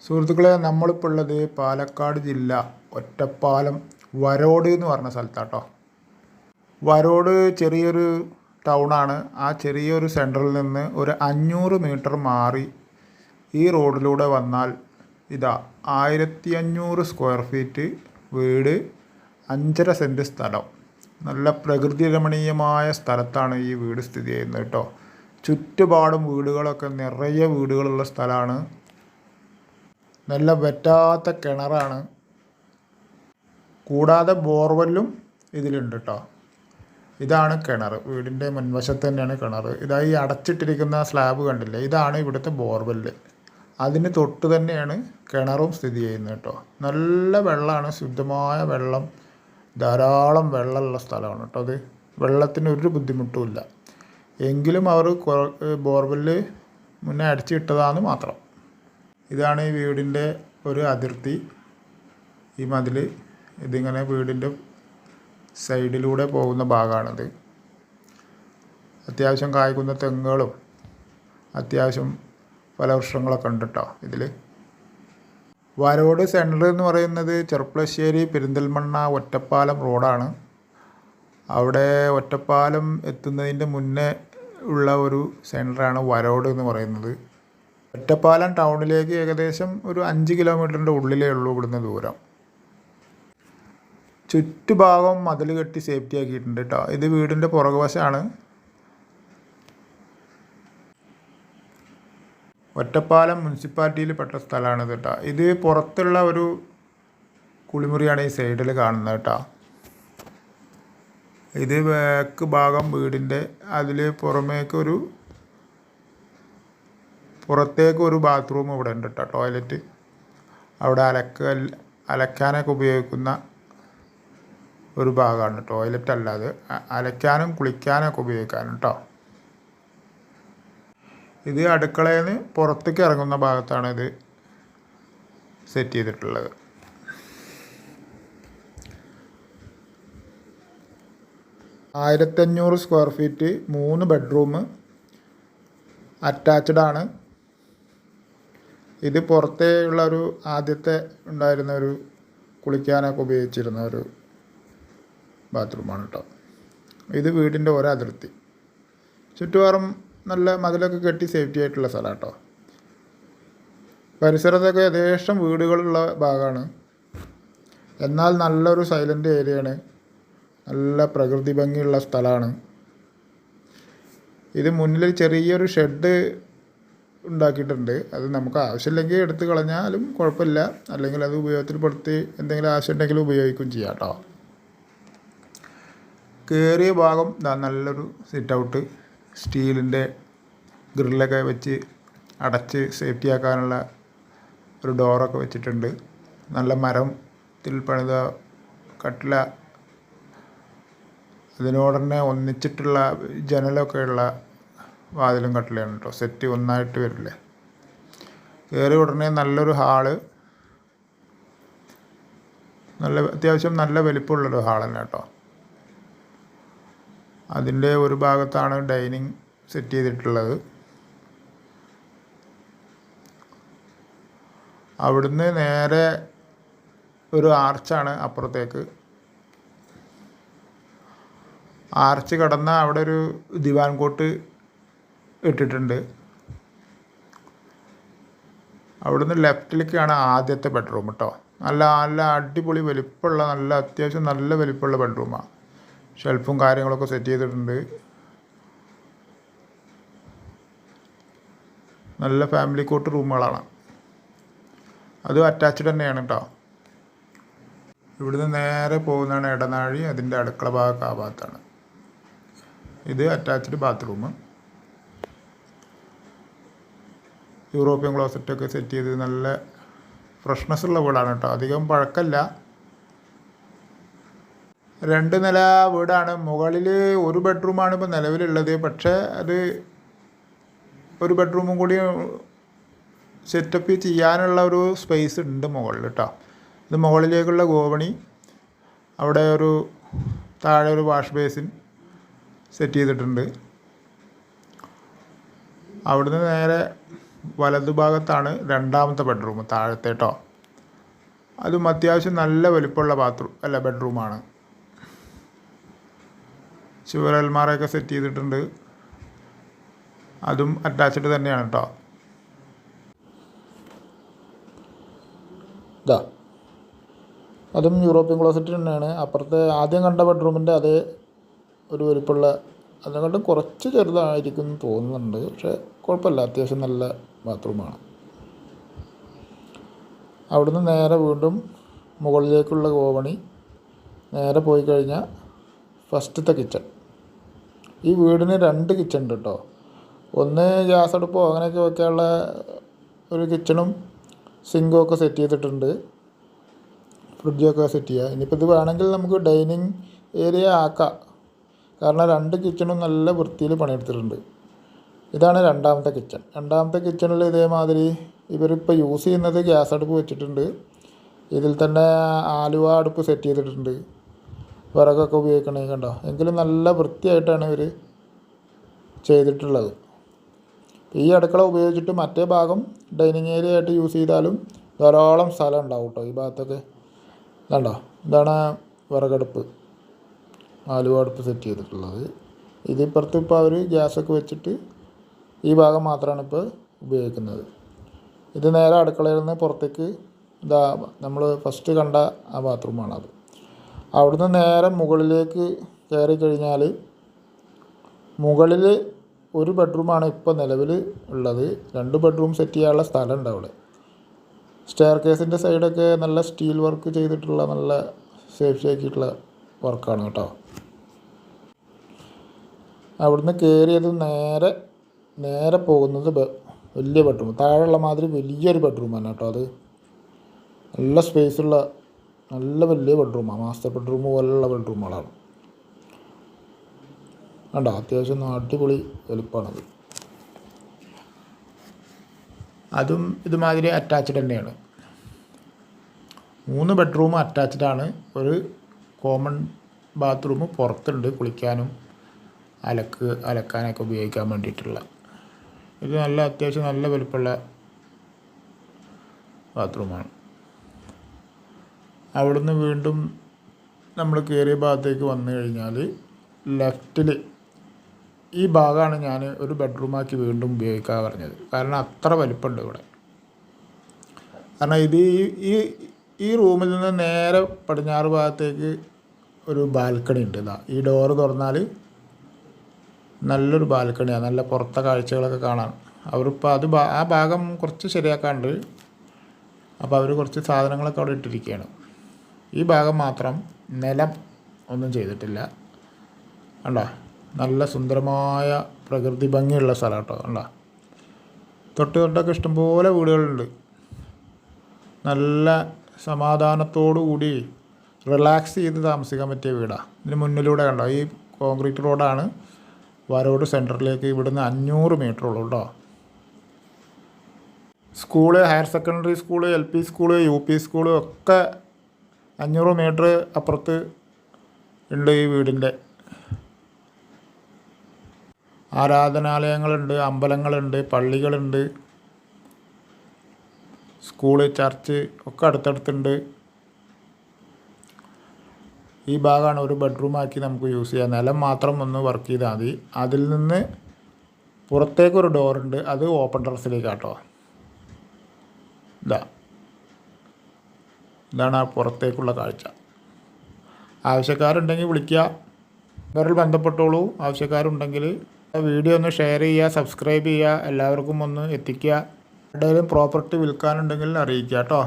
സുഹൃത്തുക്കളെ, നമ്മളിപ്പോൾ ഉള്ളത് പാലക്കാട് ജില്ല ഒറ്റപ്പാലം വരോട് എന്ന് പറഞ്ഞ സ്ഥലത്താട്ടോ. വരോട് ചെറിയൊരു ടൗണാണ്. ആ ചെറിയൊരു സെൻറ്ററിൽ നിന്ന് ഒരു 500 മീറ്റർ മാറി ഈ റോഡിലൂടെ വന്നാൽ ഇതാ 1500 സ്ക്വയർ ഫീറ്റ് വീട്, 5.5 സെൻറ്റ് സ്ഥലം. നല്ല പ്രകൃതി രമണീയമായ സ്ഥലത്താണ് ഈ വീട് സ്ഥിതി ചെയ്യുന്നത് കേട്ടോ. ചുറ്റുപാടും വീടുകളൊക്കെ നിറയെ വീടുകളുള്ള സ്ഥലമാണ്. നല്ല വറ്റാത്ത കിണറാണ്. കൂടാതെ ബോർവെല്ലും ഇതിലുണ്ട് കേട്ടോ. ഇതാണ് കിണർ. വീടിൻ്റെ മുൻവശത്ത് തന്നെയാണ് കിണർ. ഇതായി അടച്ചിട്ടിരിക്കുന്ന സ്ലാബ് കണ്ടില്ലേ, ഇതാണ് ഇവിടുത്തെ ബോർവെല്ല്. അതിന് തൊട്ട് തന്നെയാണ് കിണറും സ്ഥിതി ചെയ്യുന്നത് കേട്ടോ. നല്ല വെള്ളമാണ്, ശുദ്ധമായ വെള്ളം, ധാരാളം വെള്ളമുള്ള സ്ഥലമാണ് കേട്ടോ. അത് വെള്ളത്തിന് ഒരു ബുദ്ധിമുട്ടുമില്ല. എങ്കിലും അവർ ബോർവെല്ല് മുന്നേ അടിച്ചിട്ടതാന്ന് മാത്രം. ഇതാണ് ഈ വീടിൻ്റെ ഒരു അതിർത്തി. ഈ മതിൽ ഇതിങ്ങനെ വീടിൻ്റെ സൈഡിലൂടെ പോകുന്ന ഭാഗമാണിത്. അത്യാവശ്യം കായ്ക്കുന്ന തെങ്ങുകളും അത്യാവശ്യം ഫലവൃക്ഷങ്ങളൊക്കെ ഉണ്ട് കേട്ടോ ഇതിൽ. വരോട് സെൻറ്റർ എന്ന് പറയുന്നത് ചെർപ്പളശ്ശേരി പെരിന്തൽമണ്ണ ഒറ്റപ്പാലം റോഡാണ്. അവിടെ ഒറ്റപ്പാലം എത്തുന്നതിൻ്റെ മുന്നേ ഉള്ള ഒരു സെൻറ്ററാണ് വരോട് എന്ന് പറയുന്നത്. ഒറ്റപ്പാലം ടൗണിലേക്ക് ഏകദേശം ഒരു 5 കിലോമീറ്ററിൻ്റെ ഉള്ളിലേ ഉള്ളൂ ഇവിടുന്ന് ദൂരം. ചുറ്റുഭാഗം മതിൽ കെട്ടി സേഫ്റ്റി ആക്കിയിട്ടുണ്ട് കേട്ടോ. ഇത് വീടിൻ്റെ പുറകുവശമാണ്. ഒറ്റപ്പാലം മുനിസിപ്പാലിറ്റിയിൽ പെട്ട സ്ഥലമാണിത് കേട്ടോ. ഇത് പുറത്തുള്ള ഒരു കുളിമുറിയാണ് ഈ സൈഡിൽ കാണുന്നത് കേട്ടോ. ഇത് ബാക്ക് ഭാഗം വീടിൻ്റെ, അതിൽ പുറത്തേക്ക് ഒരു ബാത്റൂം ഇവിടെ ഉണ്ട് കേട്ടോ, ടോയ്ലറ്റ്. അവിടെ അലക്കാനൊക്കെ ഉപയോഗിക്കുന്ന ഒരു ഭാഗമാണ്. ടോയ്ലറ്റ് അല്ലാതെ അലക്കാനും കുളിക്കാനൊക്കെ ഉപയോഗിക്കാനും കേട്ടോ. ഇത് അടുക്കളയിൽ നിന്ന് പുറത്തേക്ക് ഇറങ്ങുന്ന ഭാഗത്താണ് ഇത് സെറ്റ് ചെയ്തിട്ടുള്ളത്. (1500 സ്ക്വയർ ഫീറ്റ്) 3 ബെഡ്റൂം, അറ്റാച്ച്ഡ് ആണ്. ഇത് പുറത്തേ ഉള്ള ഒരു ആദ്യത്തെ ഉണ്ടായിരുന്ന ഒരു കുളിക്കാനൊക്കെ ഉപയോഗിച്ചിരുന്ന ഒരു ബാത്റൂമാണ് കേട്ടോ. ഇത് വീടിൻ്റെ ഒരതിർത്തി. ചുറ്റുപാറും നല്ല മതിലൊക്കെ കെട്ടി സേഫ്റ്റി ആയിട്ടുള്ള സ്ഥലമാണ് കേട്ടോ. പരിസരത്തൊക്കെ യഥേഷ്ടം വീടുകളുള്ള ഭാഗമാണ്. എന്നാൽ നല്ലൊരു സൈലൻ്റ് ഏരിയയാണ്. നല്ല പ്രകൃതി ഭംഗിയുള്ള സ്ഥലമാണ്. ഇത് മുന്നിൽ ചെറിയൊരു ഷെഡ് ഉണ്ടാക്കിയിട്ടുണ്ട്. അത് നമുക്ക് ആവശ്യമില്ലെങ്കിൽ എടുത്ത് കളഞ്ഞാലും കുഴപ്പമില്ല. അല്ലെങ്കിൽ അത് ഉപയോഗത്തിൽപ്പെടുത്തി എന്തെങ്കിലും ആവശ്യമുണ്ടെങ്കിൽ ഉപയോഗിക്കുകയും ചെയ്യാം കേട്ടോ. കയറിയ ഭാഗം നല്ലൊരു സിറ്റ് ഔട്ട്, സ്റ്റീലിൻ്റെ ഗ്രില്ലൊക്കെ വെച്ച് അടച്ച് സേഫ്റ്റി ആക്കാനുള്ള ഒരു ഡോറൊക്കെ വെച്ചിട്ടുണ്ട്. നല്ല മരത്തിൽ പണിത കട്ടില, അതിനോട് തന്നെ ഒന്നിച്ചിട്ടുള്ള ജനലൊക്കെ ഉള്ള വാതിലും കട്ടിലാണ് കേട്ടോ. സെറ്റ് ഒന്നായിട്ട് വരില്ലേ. കയറി ഉടനെ നല്ലൊരു ഹാള്, അത്യാവശ്യം നല്ല വലിപ്പമുള്ളൊരു ഹാൾ തന്നെ കേട്ടോ. അതിൻ്റെ ഒരു ഭാഗത്താണ് ഡൈനിങ് സെറ്റ് ചെയ്തിട്ടുള്ളത്. അവിടുന്ന് നേരെ ഒരു ആർച്ചാണ് അപ്പുറത്തേക്ക്. ആർച്ച് കടന്ന അവിടെ ഒരു ദിവാൻ കോട്ട് ഇട്ടിട്ടുണ്ട്. അവിടുന്ന് ലെഫ്റ്റിലേക്കാണ് ആദ്യത്തെ ബെഡ്റൂം കേട്ടോ. നല്ല അടിപൊളി വലിപ്പമുള്ള, അത്യാവശ്യം നല്ല വലിപ്പമുള്ള ബെഡ്റൂമാണ്. ഷെൽഫും കാര്യങ്ങളൊക്കെ സെറ്റ് ചെയ്തിട്ടുണ്ട്. നല്ല ഫാമിലി കോട്ട് റൂമുകളാണ്. അത് അറ്റാച്ച്ഡ് തന്നെയാണ് കേട്ടോ. ഇവിടുന്ന് നേരെ പോകുന്നതാണ് ഇടനാഴി. അതിൻ്റെ അടുക്കള ഭാഗത്ത് ആ ഭാഗത്താണ്. ഇത് അറ്റാച്ച്ഡ് ബാത്റൂം. യൂറോപ്യൻ ക്ലോസറ്റൊക്കെ സെറ്റ് ചെയ്ത് നല്ല ഫ്രഷ്നെസ് ഉള്ള വീടാണ് കേട്ടോ. അധികം പഴക്കമല്ല. 2 നില വീടാണ്. മുകളിൽ ഒരു ബെഡ്റൂമാണ് ഇപ്പോൾ നിലവിലുള്ളത്. പക്ഷേ അത് ഒരു ബെഡ്റൂമും കൂടി സെറ്റപ്പ് ചെയ്യാനുള്ള ഒരു സ്പേസ് ഉണ്ട് മുകളിൽ കേട്ടോ. ഇത് മുകളിലേക്കുള്ള ഗോവണി. അവിടെ താഴെ ഒരു വാഷ് ബേസിൻ സെറ്റ് ചെയ്തിട്ടുണ്ട്. അവിടുന്ന് നേരെ വലതുഭാഗത്താണ് രണ്ടാമത്തെ ബെഡ്റൂം താഴത്തെ കേട്ടോ. അതും അത്യാവശ്യം നല്ല വലിപ്പമുള്ള ബെഡ്റൂമാണ്. ചുവരൽമാറയൊക്കെ സെറ്റ് ചെയ്തിട്ടുണ്ട്. അതും അറ്റാച്ച്ഡ് തന്നെയാണ് കേട്ടോ. ഇതാ അതും യൂറോപ്യൻ ക്ലോസറ്റ് തന്നെയാണ്. അപ്പുറത്തെ ആദ്യം കണ്ട ബെഡ്റൂമിൻ്റെ അതേ ഒരു വലിപ്പമുള്ള, അതിനെക്കാട്ടും കുറച്ച് ചെറുതായിരിക്കും എന്ന് തോന്നുന്നുണ്ട്. പക്ഷേ കുഴപ്പമില്ല, അത്യാവശ്യം നല്ല ബാത്റൂമാണ്. അവിടുന്ന് നേരെ വീണ്ടും മുകളിലേക്കുള്ള കോവണി നേരെ പോയി കഴിഞ്ഞാൽ ഫസ്റ്റത്തെ കിച്ചൺ. ഈ വീടിന് 2 കിച്ചൺ ഉണ്ട് കേട്ടോ. ഒന്ന് ഗ്യാസ് അടുപ്പോ അങ്ങനെയൊക്കെ വെക്കാനുള്ള ഒരു കിച്ചണും സിങ്കും ഒക്കെ സെറ്റ് ചെയ്തിട്ടുണ്ട്. ഫ്രിഡ്ജൊക്കെ സെറ്റ് ചെയ്യുക. ഇനിയിപ്പോൾ ഇത് വേണമെങ്കിൽ നമുക്ക് ഡൈനിങ് ഏരിയ ആക്കാം. കാരണം 2 കിച്ചണും നല്ല വൃത്തിയിൽ പണിയെടുത്തിട്ടുണ്ട്. ഇതാണ് രണ്ടാമത്തെ കിച്ചൺ. രണ്ടാമത്തെ കിച്ചണിൽ ഇതേമാതിരി ഇവരിപ്പോൾ യൂസ് ചെയ്യുന്നത് ഗ്യാസ് അടുപ്പ് വെച്ചിട്ടുണ്ട്. ഇതിൽ തന്നെ ആലുവ അടുപ്പ് സെറ്റ് ചെയ്തിട്ടുണ്ട്. വിറകൊക്കെ ഉപയോഗിക്കണേ കണ്ടോ. എങ്കിലും നല്ല വൃത്തിയായിട്ടാണ് ഇവർ ചെയ്തിട്ടുള്ളത്. ഈ അടുക്കള ഉപയോഗിച്ചിട്ട് മറ്റേ ഭാഗം ഡൈനിങ് ഏരിയ ആയിട്ട് യൂസ് ചെയ്താലും ധാരാളം സ്ഥലം ഉണ്ടാവും കേട്ടോ. ഈ ഭാഗത്തൊക്കെ കണ്ടോ. ഇതാണ് വിറകടുപ്പ്, ആലുവ അടുപ്പ് സെറ്റ് ചെയ്തിട്ടുള്ളത്. ഇതിപ്പുറത്ത് ഇപ്പോൾ അവർ ഗ്യാസൊക്കെ വെച്ചിട്ട് ഈ ഭാഗം മാത്രമാണ് ഇപ്പോൾ ഉപയോഗിക്കുന്നത്. ഇത് നേരെ അടുക്കളയിൽ നിന്ന് പുറത്തേക്ക് ഇതാ നമ്മൾ ഫസ്റ്റ് കണ്ട ആ ബാത്റൂമാണത്. അവിടുന്ന് നേരെ മുകളിലേക്ക് കയറി കഴിഞ്ഞാൽ മുകളിൽ ഒരു ബെഡ്റൂമാണ് ഇപ്പോൾ നിലവിൽ ഉള്ളത്. 2 ബെഡ്റൂം സെറ്റ് ചെയ്യാനുള്ള സ്ഥലമുണ്ട് അവിടെ. സ്റ്റെയർ കേസിൻ്റെ സൈഡൊക്കെ നല്ല സ്റ്റീൽ വർക്ക് ചെയ്തിട്ടുള്ള നല്ല സേഫ്റ്റി ആക്കിയിട്ടുള്ള വർക്കാണ് കേട്ടോ. അവിടുന്ന് കയറിയത് നേരെ പോകുന്നത് വലിയ ബെഡ്റൂം, താഴെയുള്ള മാതിരി വലിയൊരു ബെഡ്റൂമാണ് കേട്ടോ. അത് നല്ല സ്പേസുള്ള നല്ല വലിയ ബെഡ്റൂമാണ്. മാസ്റ്റർ ബെഡ്റൂം പോലുള്ള ബെഡ്റൂമുകളാണ് കണ്ടോ. അത്യാവശ്യം അടിപൊളി വലുപ്പമാണത്. അതും ഇതുമാതിരി അറ്റാച്ച്ഡ് തന്നെയാണ്. 3 ബെഡ്റൂം അറ്റാച്ച്ഡാണ്. ഒരു കോമൺ ബാത്റൂം പുറത്തുണ്ട്, കുളിക്കാനും അലക്കാനൊക്കെ ഉപയോഗിക്കാൻ വേണ്ടിയിട്ടുള്ള. ഇത് അത്യാവശ്യം നല്ല വലുപ്പമുള്ള ബാത്റൂമാണ്. അവിടുന്ന് വീണ്ടും നമ്മൾ കയറിയ ഭാഗത്തേക്ക് വന്നു കഴിഞ്ഞാൽ ലെഫ്റ്റിൽ ഈ ഭാഗമാണ് ഞാൻ ഒരു ബെഡ്റൂമാക്കി വീണ്ടും ഉപയോഗിക്കാൻ പറഞ്ഞത്. കാരണം അത്ര വലിപ്പമുണ്ട് ഇവിടെ. കാരണം ഇത് ഈ റൂമിൽ നിന്ന് നേരെ പടിഞ്ഞാറ് ഭാഗത്തേക്ക് ഒരു ബാൽക്കണി ഉണ്ട്. ഈ ഡോറ് തുറന്നാൽ നല്ലൊരു ബാൽക്കണിയാണ്. നല്ല പുറത്തെ കാഴ്ചകളൊക്കെ കാണാൻ. അവരിപ്പോൾ ആ ഭാഗം കുറച്ച് ശരിയാക്കാണ്ട്. അപ്പോൾ അവർ കുറച്ച് സാധനങ്ങളൊക്കെ അവിടെ ഇട്ടിരിക്കുകയാണ്. ഈ ഭാഗം മാത്രം നിലം ഒന്നും ചെയ്തിട്ടില്ല. കണ്ടോ, നല്ല സുന്ദരമായ പ്രകൃതി ഭംഗിയുള്ള സ്ഥലം കേട്ടോ. കണ്ടോ, തൊട്ടൊക്കെ ഇഷ്ടംപോലെ വീടുകളുണ്ട്. നല്ല സമാധാനത്തോടു കൂടി റിലാക്സ് ചെയ്ത് താമസിക്കാൻ പറ്റിയ വീടാണ്. ഇതിന് മുന്നിലൂടെ കണ്ടോ, ഈ കോൺക്രീറ്റ് റോഡാണ് വരോട് സെൻറ്ററിലേക്ക്. ഇവിടുന്ന് 500 മീറ്റർ ഉള്ളൂ കേട്ടോ. School, higher secondary school, LP school, UP school ഒക്കെ 500 മീറ്റർ അപ്പുറത്ത് ഉണ്ട് ഈ വീടിൻ്റെ. ആരാധനാലയങ്ങളുണ്ട്, അമ്പലങ്ങളുണ്ട്, പള്ളികളുണ്ട്, സ്കൂള്, ചർച്ച് ഒക്കെ അടുത്തടുത്തുണ്ട്. ഈ ഭാഗമാണ് ഒരു ബെഡ്റൂമാക്കി നമുക്ക് യൂസ് ചെയ്യാം. നിലം മാത്രം ഒന്ന് വർക്ക് ചെയ്താൽ മതി. അതിൽ നിന്ന് പുറത്തേക്കൊരു ഡോറുണ്ട്, അത് ഓപ്പൺ ടെറസിലേക്കാട്ടോ. ഇതാണ് ആ പുറത്തേക്കുള്ള കാഴ്ച. ആവശ്യക്കാരുണ്ടെങ്കിൽ വിളിക്കുക, വേറെ ബന്ധപ്പെട്ടോളൂ. ആവശ്യക്കാരുണ്ടെങ്കിൽ വീഡിയോ ഒന്ന് ഷെയർ ചെയ്യുക, സബ്സ്ക്രൈബ് ചെയ്യുക, എല്ലാവർക്കും ഒന്ന് എത്തിക്കുക. എവിടെയെങ്കിലും പ്രോപ്പർട്ടി വിൽക്കാനുണ്ടെങ്കിൽ അറിയിക്കുക കേട്ടോ.